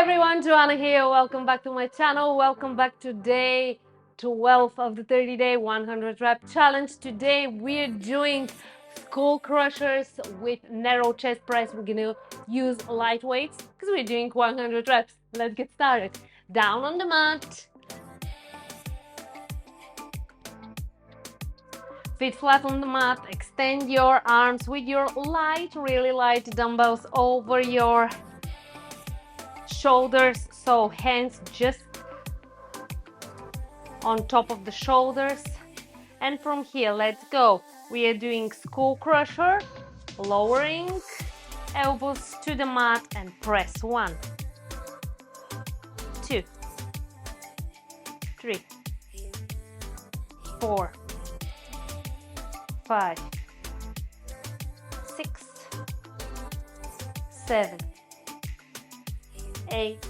everyone, Joana here. Welcome back to my channel. Welcome back to day 12 of the 30-day 100 rep challenge. Today we're doing skull crushers with narrow chest press. We're gonna use light weights because we're doing 100 reps. Let's get started. Down on the mat. Feet flat on the mat. Extend your arms with your really light dumbbells over your shoulders, so hands just on top of the shoulders. And from here, let's go. We are doing skull crusher, lowering elbows to the mat and press 1, 2, 3, 4, 5, 6, 7, 8,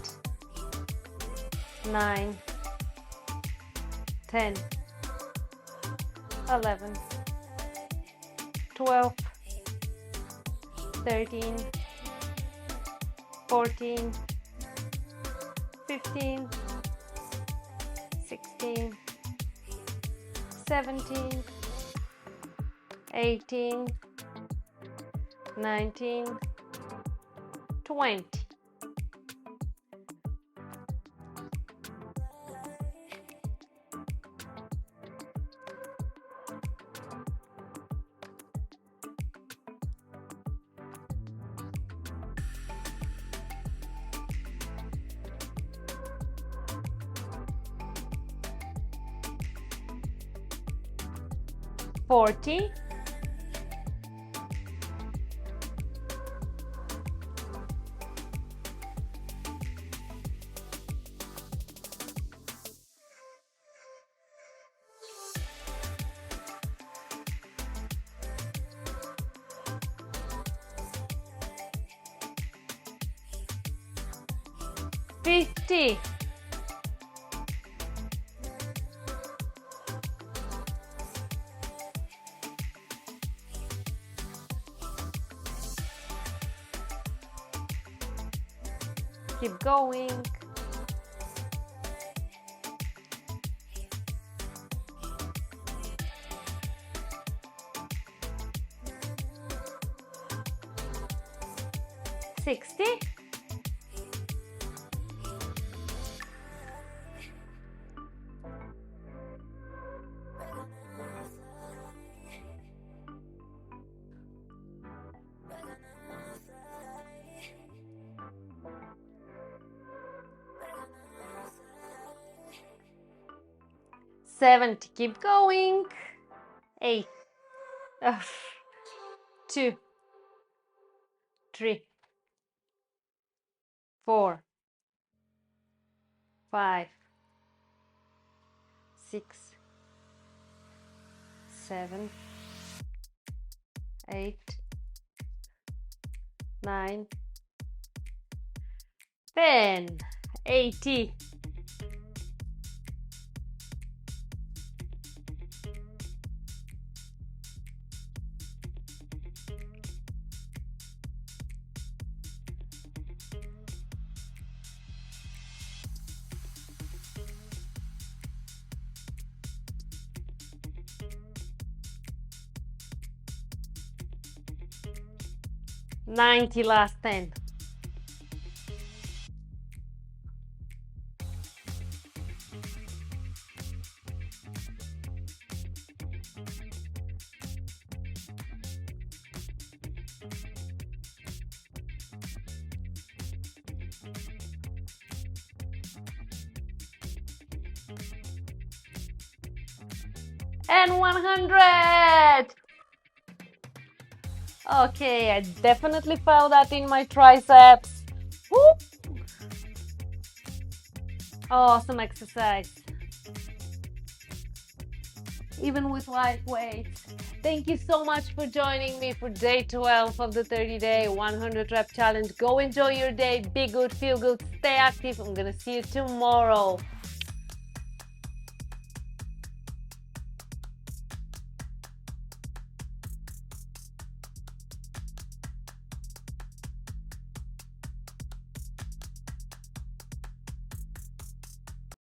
9, 10, 11, 12, 13, 14, 15, 16, 17, 18, 19, 20. $40, 50, 'Keep going. 60, 70, keep going. 8, 2, 3, 4, 5, 6, 7, 8, 9, 10, 80. $90, last 10. And 100. Okay, I definitely felt that in my triceps. Woo! Awesome exercise. Even with light weights. Thank you so much for joining me for day 12 of the 30-day 100 rep challenge. Go enjoy your day. Be good, feel good, stay active. I'm gonna see you tomorrow.